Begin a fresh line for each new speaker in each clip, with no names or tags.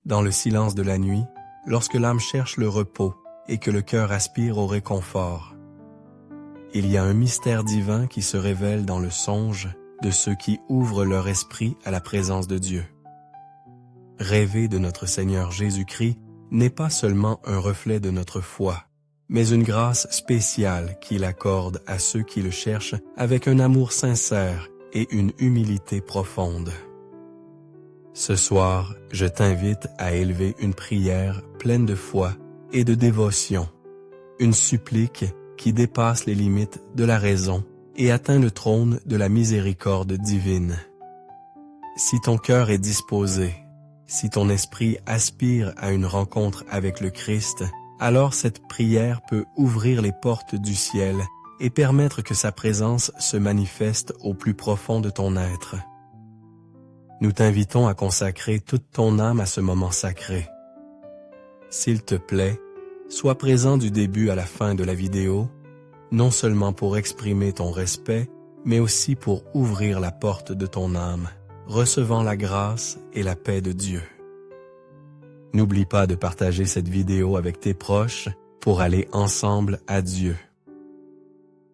dans le silence de la nuit, lorsque l'âme cherche le repos et que le cœur aspire au réconfort. Il y a un mystère divin qui se révèle dans le songe de ceux qui ouvrent leur esprit à la présence de Dieu. Rêver de notre Seigneur Jésus-Christ n'est pas seulement un reflet de notre foi, mais une grâce spéciale qu'il accorde à ceux qui le cherchent avec un amour sincère et une humilité profonde. Ce soir, je t'invite à élever une prière pleine de foi et de dévotion, une supplique qui dépasse les limites de la raison et atteint le trône de la miséricorde divine. Si ton cœur est disposé, si ton esprit aspire à une rencontre avec le Christ, alors cette prière peut ouvrir les portes du ciel et permettre que sa présence se manifeste au plus profond de ton être. Nous t'invitons à consacrer toute ton âme à ce moment sacré. S'il te plaît, sois présent du début à la fin de la vidéo, non seulement pour exprimer ton respect, mais aussi pour ouvrir la porte de ton âme, recevant la grâce et la paix de Dieu. N'oublie pas de partager cette vidéo avec tes proches pour aller ensemble à Dieu.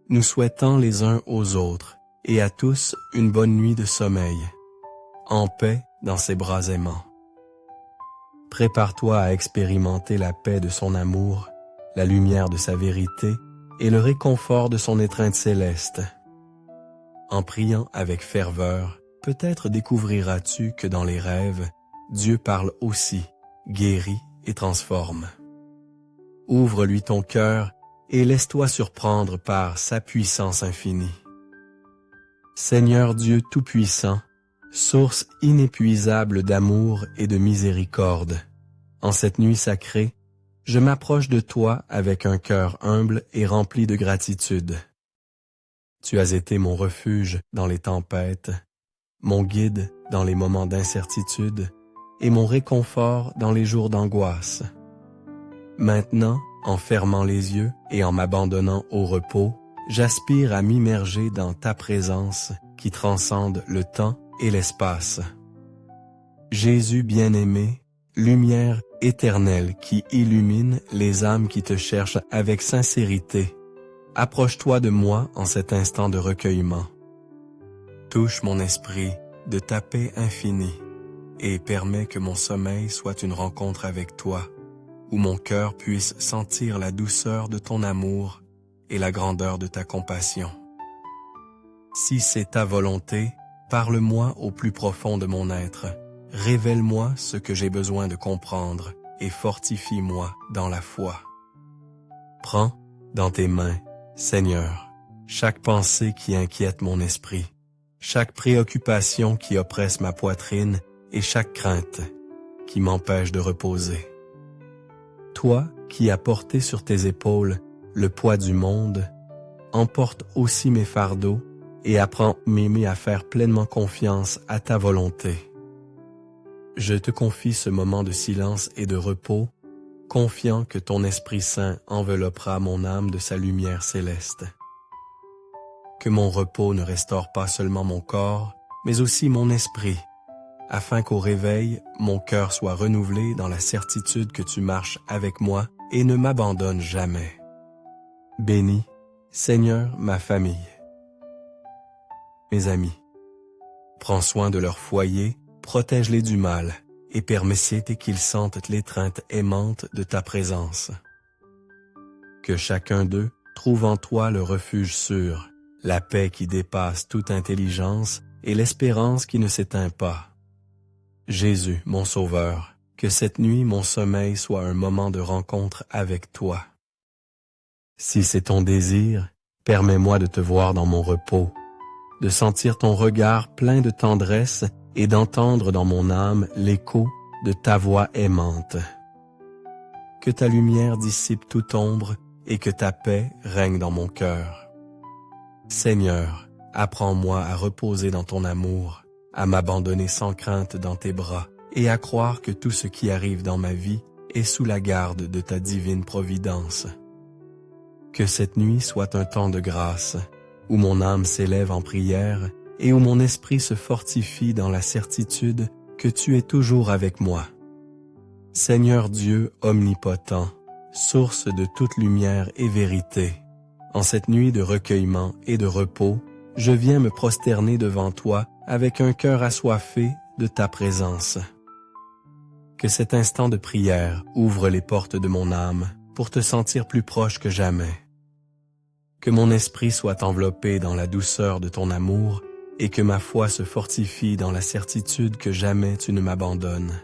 Nous souhaitons les uns aux autres et à tous une bonne nuit de sommeil, en paix dans ses bras aimants. Prépare-toi à expérimenter la paix de son amour, la lumière de sa vérité et le réconfort de son étreinte céleste. En priant avec ferveur, peut-être découvriras-tu que dans les rêves, Dieu parle aussi, guérit et transforme. Ouvre-lui ton cœur et laisse-toi surprendre par sa puissance infinie. Seigneur Dieu Tout-Puissant, source inépuisable d'amour et de miséricorde, en cette nuit sacrée, je m'approche de toi avec un cœur humble et rempli de gratitude. Tu as été mon refuge dans les tempêtes, mon guide dans les moments d'incertitude et mon réconfort dans les jours d'angoisse. Maintenant, en fermant les yeux et en m'abandonnant au repos, j'aspire à m'immerger dans ta présence qui transcende le temps et l'espace. Jésus bien-aimé, lumière éternelle qui illumine les âmes qui te cherchent avec sincérité, approche-toi de moi en cet instant de recueillement. Touche mon esprit de ta paix infinie et permets que mon sommeil soit une rencontre avec toi, où mon cœur puisse sentir la douceur de ton amour et la grandeur de ta compassion. Si c'est ta volonté, parle-moi au plus profond de mon être, révèle-moi ce que j'ai besoin de comprendre et fortifie-moi dans la foi. Prends dans tes mains, Seigneur, chaque pensée qui inquiète mon esprit, chaque préoccupation qui oppresse ma poitrine et chaque crainte qui m'empêche de reposer. Toi qui as porté sur tes épaules le poids du monde, emporte aussi mes fardeaux et apprends m'aimer à faire pleinement confiance à ta volonté. Je te confie ce moment de silence et de repos, confiant que ton Esprit Saint enveloppera mon âme de sa lumière céleste. Que mon repos ne restaure pas seulement mon corps, mais aussi mon esprit, afin qu'au réveil, mon cœur soit renouvelé dans la certitude que tu marches avec moi et ne m'abandonnes jamais. Bénis, Seigneur, ma famille. Mes amis, prends soin de leur foyer, protège-les du mal et permets qu'ils sentent l'étreinte aimante de ta présence. Que chacun d'eux trouve en toi le refuge sûr, la paix qui dépasse toute intelligence et l'espérance qui ne s'éteint pas. Jésus, mon Sauveur, que cette nuit mon sommeil soit un moment de rencontre avec toi. Si c'est ton désir, permets-moi de te voir dans mon repos, de sentir ton regard plein de tendresse et d'entendre dans mon âme l'écho de ta voix aimante. Que ta lumière dissipe toute ombre et que ta paix règne dans mon cœur. Seigneur, apprends-moi à reposer dans ton amour, à m'abandonner sans crainte dans tes bras et à croire que tout ce qui arrive dans ma vie est sous la garde de ta divine providence. Que cette nuit soit un temps de grâce, où mon âme s'élève en prière et où mon esprit se fortifie dans la certitude que tu es toujours avec moi. Seigneur Dieu omnipotent, source de toute lumière et vérité, en cette nuit de recueillement et de repos, je viens me prosterner devant toi avec un cœur assoiffé de ta présence. Que cet instant de prière ouvre les portes de mon âme pour te sentir plus proche que jamais. Que mon esprit soit enveloppé dans la douceur de ton amour et que ma foi se fortifie dans la certitude que jamais tu ne m'abandonnes.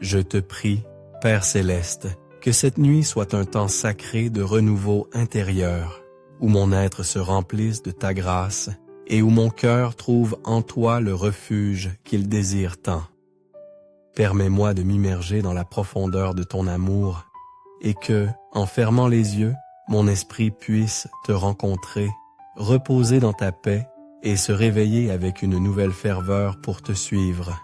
Je te prie, Père céleste, que cette nuit soit un temps sacré de renouveau intérieur, où mon être se remplisse de ta grâce et où mon cœur trouve en toi le refuge qu'il désire tant. Permets-moi de m'immerger dans la profondeur de ton amour et que, en fermant les yeux, mon esprit puisse te rencontrer, reposer dans ta paix et se réveiller avec une nouvelle ferveur pour te suivre.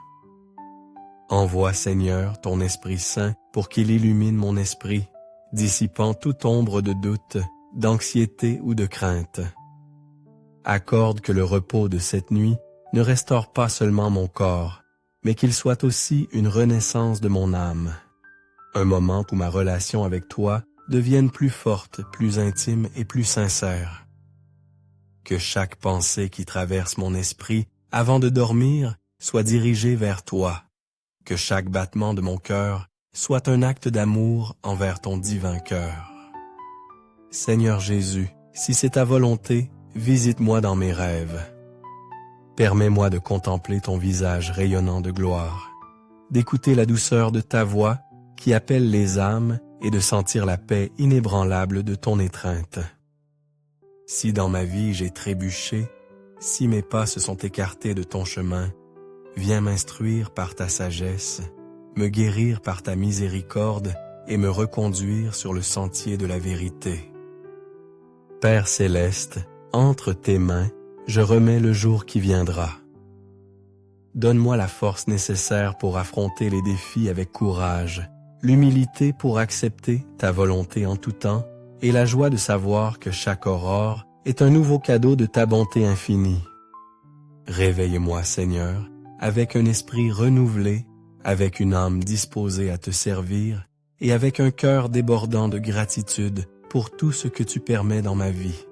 Envoie, Seigneur, ton Esprit Saint pour qu'il illumine mon esprit, dissipant toute ombre de doute, d'anxiété ou de crainte. Accorde que le repos de cette nuit ne restaure pas seulement mon corps, mais qu'il soit aussi une renaissance de mon âme. Un moment où ma relation avec toi devienne plus forte, plus intime et plus sincère. Que chaque pensée qui traverse mon esprit avant de dormir soit dirigée vers toi. Que chaque battement de mon cœur soit un acte d'amour envers ton divin cœur. Seigneur Jésus, si c'est ta volonté, visite-moi dans mes rêves. Permets-moi de contempler ton visage rayonnant de gloire, d'écouter la douceur de ta voix qui appelle les âmes et de sentir la paix inébranlable de ton étreinte. Si dans ma vie j'ai trébuché, si mes pas se sont écartés de ton chemin, viens m'instruire par ta sagesse, me guérir par ta miséricorde et me reconduire sur le sentier de la vérité. Père céleste, entre tes mains, je remets le jour qui viendra. Donne-moi la force nécessaire pour affronter les défis avec courage, l'humilité pour accepter ta volonté en tout temps et la joie de savoir que chaque aurore est un nouveau cadeau de ta bonté infinie. Réveille-moi, Seigneur, avec un esprit renouvelé, avec une âme disposée à te servir et avec un cœur débordant de gratitude pour tout ce que tu permets dans ma vie.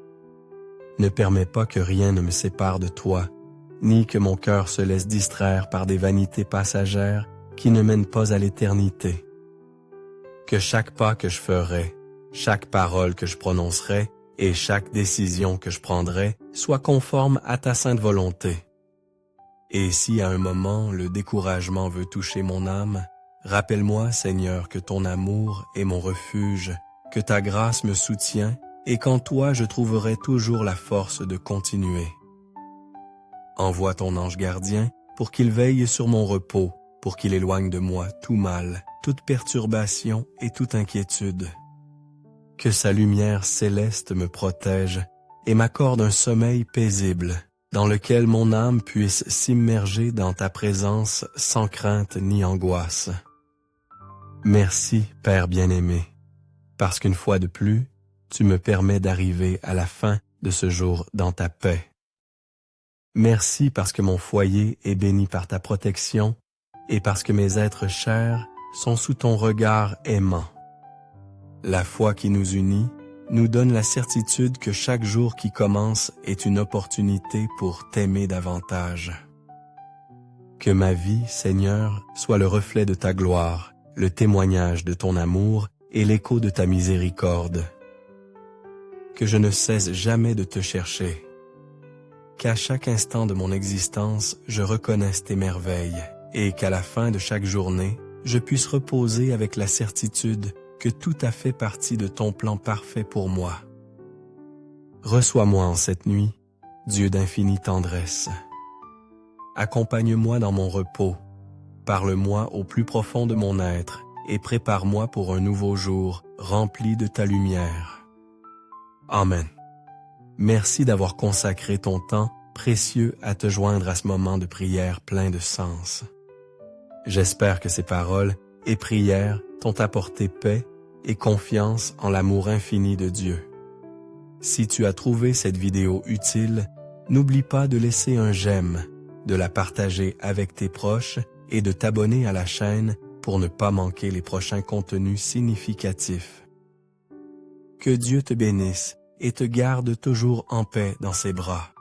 Ne permets pas que rien ne me sépare de toi, ni que mon cœur se laisse distraire par des vanités passagères qui ne mènent pas à l'éternité. Que chaque pas que je ferai, chaque parole que je prononcerai et chaque décision que je prendrai soit conforme à ta sainte volonté. Et si à un moment le découragement veut toucher mon âme, rappelle-moi, Seigneur, que ton amour est mon refuge, que ta grâce me soutient et qu'en toi je trouverai toujours la force de continuer. Envoie ton ange gardien pour qu'il veille sur mon repos, pour qu'il éloigne de moi tout mal, toute perturbation et toute inquiétude. Que sa lumière céleste me protège et m'accorde un sommeil paisible, dans lequel mon âme puisse s'immerger dans ta présence sans crainte ni angoisse. Merci, Père bien-aimé, parce qu'une fois de plus, tu me permets d'arriver à la fin de ce jour dans ta paix. Merci parce que mon foyer est béni par ta protection et parce que mes êtres chers sont sous ton regard aimant. La foi qui nous unit nous donne la certitude que chaque jour qui commence est une opportunité pour t'aimer davantage. Que ma vie, Seigneur, soit le reflet de ta gloire, le témoignage de ton amour et l'écho de ta miséricorde. Que je ne cesse jamais de te chercher. Qu'à chaque instant de mon existence, je reconnaisse tes merveilles et qu'à la fin de chaque journée, je puisse reposer avec la certitude que tout a fait partie de ton plan parfait pour moi. Reçois-moi en cette nuit, Dieu d'infinie tendresse. Accompagne-moi dans mon repos, parle-moi au plus profond de mon être et prépare-moi pour un nouveau jour rempli de ta lumière. Amen. Merci d'avoir consacré ton temps précieux à te joindre à ce moment de prière plein de sens. J'espère que ces paroles et prières t'ont apporté paix et confiance en l'amour infini de Dieu. Si tu as trouvé cette vidéo utile, n'oublie pas de laisser un j'aime, de la partager avec tes proches et de t'abonner à la chaîne pour ne pas manquer les prochains contenus significatifs. Que Dieu te bénisse et te garde toujours en paix dans ses bras.